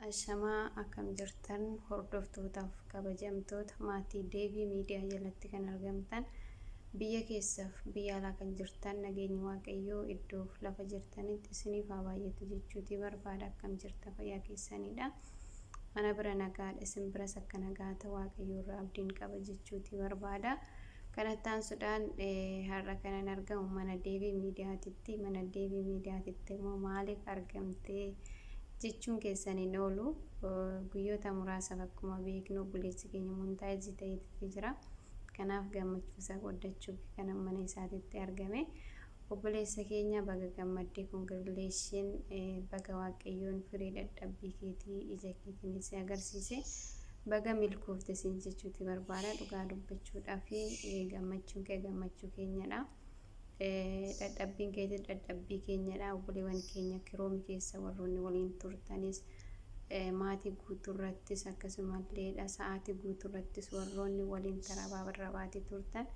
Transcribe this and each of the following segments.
Ashamaa akkam jirtan hordoftootaaf kabajamtoota maatii Deevii Miidiyaa jalatti kan argamtan biyya keessaaf biyya alaa kan jirtan nageenyi Waaqayyoo iddoof lafa jirtanitti isiniif haa baay'atu jechuutii barbaada. Akkam jirtan fayyaa keessanidha. Mana bira nagaadha, isin biras akka nagaa ta'u Waaqayyoo irraa abdiin qaba jechuutii barbaada. Kanattaan sudhaan har'a kanan argamu mana Deevii Miidiyaatitti. Mana Deevii Miidiyaatitti immoo maaliif argamtee jechuun keessaniin oolu guyyoota muraasaaf akkuma beeknu obboleessi keenya Montaayiz ta'eetti jira. Kanaaf gammachuu isaa godhachuuf kan mana isaatitti argame. Obboleessa keenya baga gammaddee congratulation baga Waaqayyoon firii dadhabbii keetii ija keetiin si agarsiise. Baga milkoofte siin jechuuti barbaada. Dhugaa dubbachuudhaa fi gammachuun kee gammachuu keenyadha. Dadhabbiin keetii dadhabbii keenyadha. Obboleewwan keenya kiroomi keessa warroonni waliin turtanis maatii guutuurrattis akkasumallee sa'aatii guutuurrattis warroonni waliin tarabaatii turtan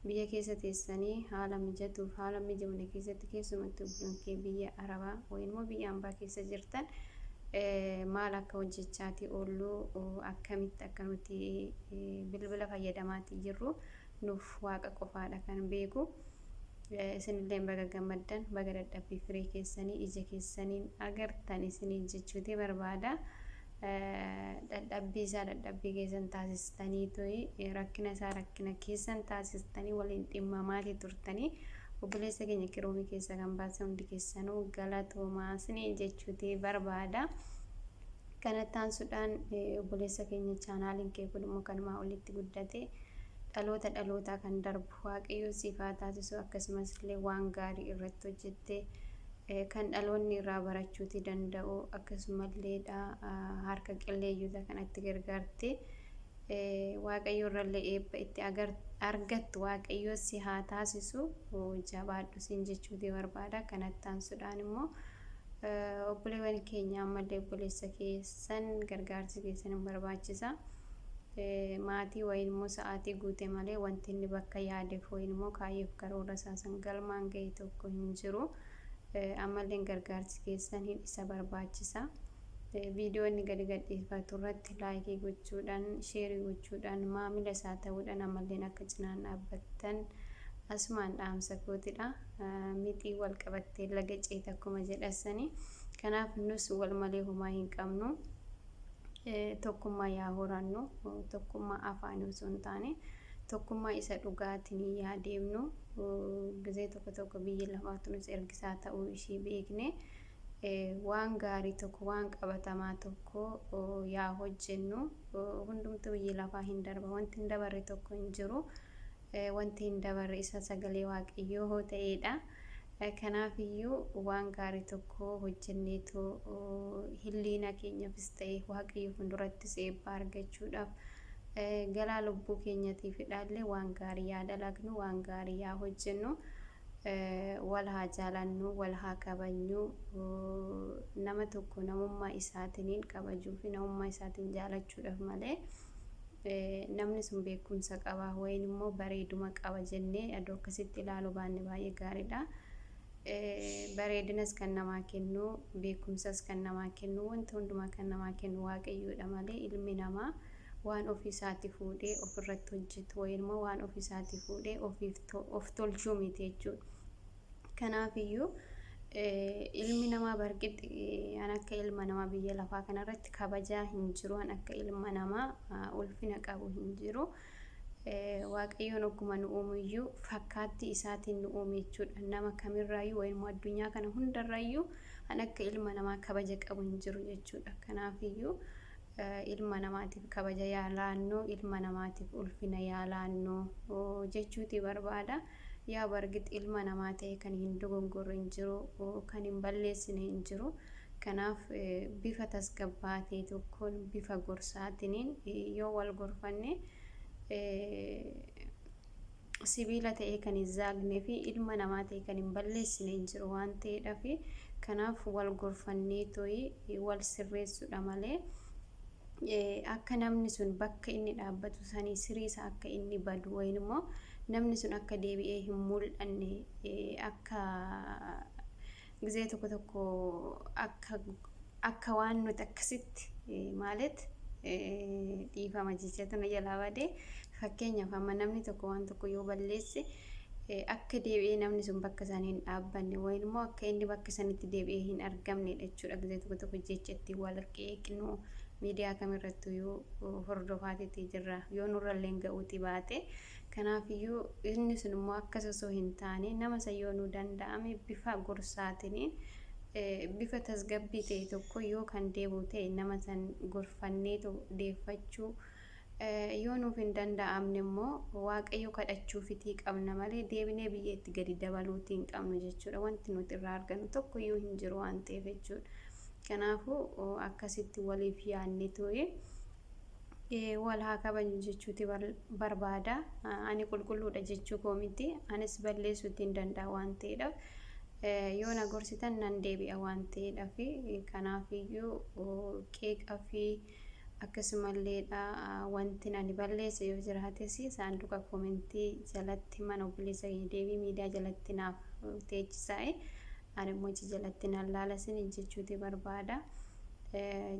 biyya keessa teessanii haala mijatuuf haala mijamne keessatti keessumatti obboleewwan kee biyya Arabaa immoo biyya hambaa keessa jirtan maal akka hojjechaatii oollu akkamitti akka nuti bilbila fayyadamaatii jirru nuuf Waaqa qofaadha kan beeku. Isinillee baga gammaddan baga dadhabbii firii keessanii ija keessaniin agartan isiniin jechuuti barbaada. Dadhabbii keessan taasistanii to'i rakkina isaa rakkina keessan taasistanii waliin dhimmamaatii turtanii obboleessa keenya kiroomii keessa kan baasan hundi keessanuu galatoomaa isiniin jechuuti barbaada. Kanattaan sudhaan obboleessa keenya chaanaaliin kee kun immoo kanumaa olitti guddate dhalootaa kan darbu Waaqayyoo siif haa taasisu. Akkasumas illee waan gaarii irratti hojjettee kan dhaloonni irraa barachuutii danda'u akkasumallee harka qilleeyyoota kanatti gargaarte Waaqayyoo irrallee eebba itti argattu Waaqayyoo si haa taasisu. Jabaadhu siin jechuutii barbaada. Kanattaan sudhaan immoo obboleewwan keenya ammallee obboleessa keessan gargaarsi keessan barbaachisa. Maatii wayin immoo sa'aatii guute malee wanti inni bakka yaadeef wayin immoo kaayyeef karoora isaasan galmaan ga'e tokko hin jiru. Ammallee gargaarsi keessan isa barbaachisa. Viidiyoo inni gadi gadhiifatu irratti laayikii gochuudhaan sheerii gochuudhaan maamila isaa ta'uudhaan ammallee akka cinaan dhaabbattan asumaan dhaamsa kootidha. Mixii wal qabattee laga ceete akkuma jedhasanii. Kanaaf nus wal malee homaa hin qabnu. Tokkummaa yaa horannu tokkummaa afaanii osoo hin taane tokkummaa isa dhugaatiin yaa deemnu gizee tokko biyyi lafaatu nus ergisaa ta'uu ishii beekne waan gaarii tokko waan qabatamaa tokko yaa hojjennu hundumtuu biyyi lafaa hin darba wanti hin dabarre tokko hin jiru wanti hin dabarre isa sagalee Waaqayyoo ta'edha. Kanaaf iyyuu waan gaarii tokko hojjenneetu hilliina keenyaafis ta'e Waaqayyoo fuuldurattis eebba argachuudhaaf galaa lubbuu keenyatiif ilaalle waan gaarii yaa dalagnu waan gaarii yaa hojjennu wal haa jaalannu wal haa kabajnu nama tokko namummaa isaatiin kabajuu fi namummaa isaatiin jaalachuudhaaf malee namni sun beekumsa qaba wayin immoo bareeduma qaba jennee adoo akkasitti ilaaluu baanne baay'ee gaariidha. Bareedinas kan namaa kennu beekumsas kan namaa kennu wanta hundumaa kan namaa kennu Waaqayyoodha malee ilmi namaa waan ofii isaatii fuudhee ofirratti hojjetu wayin immoo waan ofii isaatii fuudhee of tolchuu miti jechuudha. Kanaaf iyyuu ilmi namaa barqixi an akka ilma namaa biyya lafaa kanarratti kabajaa hin jiru an akka ilma namaa ulfina qabu hin jiru. Waaqayyoon akkuma nu uumiyyuu fakkaatti isaatiin nu uume jechuudha. Nama kamirraayyuu wayin immoo addunyaa kana hundarraayyuu an akka ilma namaa kabaja qabu hin jiru jechuudha. Kanaaf iyyuu ilma namaatiif kabaja yaa laannu ilma namaatiif ulfina yaa laannu jechuuti barbaada. Yaa barqixi ilma namaa ta'e kan hin dogongorre hin jiru kan hin balleessine hin jiru. Kanaaf bifa tasgabbaatee tokkoon bifa gorsaatiin yoo wal gorfanne sibiila ta'ee kan hin zaagnee fi ilma namaa ta'e kan hin balleessine hin jiru waan ta'eedhaaf kanaaf wal gorfannee to'ii wal sirreessuudha malee akka namni sun bakka inni dhaabbatu sanii siriisa akka inni badu wayin immoo namni sun akka deebi'ee hin mul'anne akka gizee tokko akka akka waan nuti akkasitti maalet dhiifama jechuudha na jalaa badee fakkeenyaaf amma namni tokko waan tokko yoo balleesse akka deebi'ee namni sun bakka isaanii hin dhaabbanne wayin immoo akka inni bakka sanitti deebi'ee hin argamne jechuudha. Gizee tokko tokko jecha itti wal qeeqnu miidiyaa kamirrattuu yoo hordofaatii jirra yoo nurrallee ga'uuti baate kanaafiyyuu inni sun immoo akkas osoo hin taane nama sayyoo nu danda'ame bifa gorsaatiin bifa tasgabbii ta'e tokko yoo kan deebi'u ta'e nama san gorfannee deeffachuu yoo nuuf hin danda'amne immoo waaqayyo kadhachuu fitii qabna malee deebinee biyyeetti gadi dabaluutii hin qabnu jechuudha. Wanti nuti irraa argannu tokko yoo hin jiru waan ta'eef jechuudha. Kanaafuu akkasitti waliif yaadne ta'e wal haa kabajnu jechuuti barbaada. Ani qulqulluudha jechuu koo miti. Anis balleessuutti hin danda'a waan ta'eedhaaf yoo na gorsitan nan deebi'a waan ta'eedhaaf kanaafiyyuu qeeqaa fi akkasumallee wanti ani balleesse yoo jiraates saanduqa koomentii jalatti mana obboleessa keenya deebii miidiyaa jalatti naaf teechisaa'e ani immoo jalatti nan laalasin jechuuti barbaada.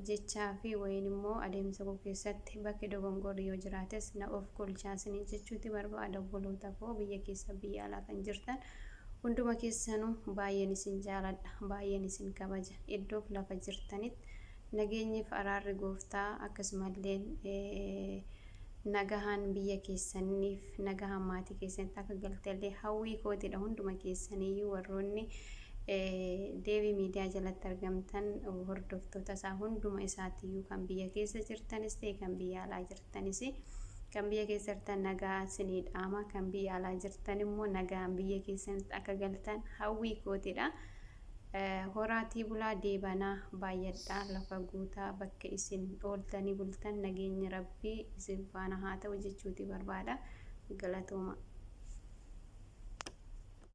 Jechaa fi wayin immoo adeemsa koo keessatti bakki dogongorri yoo jiraates na of golchaasin jechuuti barbaada. Obboloota koo biyya keessa biyya alaa kan jirtan hunduma keessanuu baay'een isin jaaladha, baay'een isin kabaja. Iddoof lafa jirtanitti nageenyiif araarri gooftaa akkasumallee nagahaan biyya keessaniif nagahaan maatii keessanitti akka galteellee hawwii kootidha. Hunduma keessaniyyuu warroonni deebii miidiyaa jalatti argamtan hordoftoota isaa hunduma isaatiyyuu kan biyya keessa jirtanis ta'e kan biyya alaa jirtanis kan biyya keessa jirtan nagaa isinii dhaama, kan biyya alaa jirtan immoo nagaan biyya keessanitti akka galtan hawwii kootidha. Horaatii bulaa deebanaa baay'adhaa lafa guutaa bakka isin ooltanii bultan nageenya rabbii isin faana haa ta'u jechuuti barbaada. Galatooma.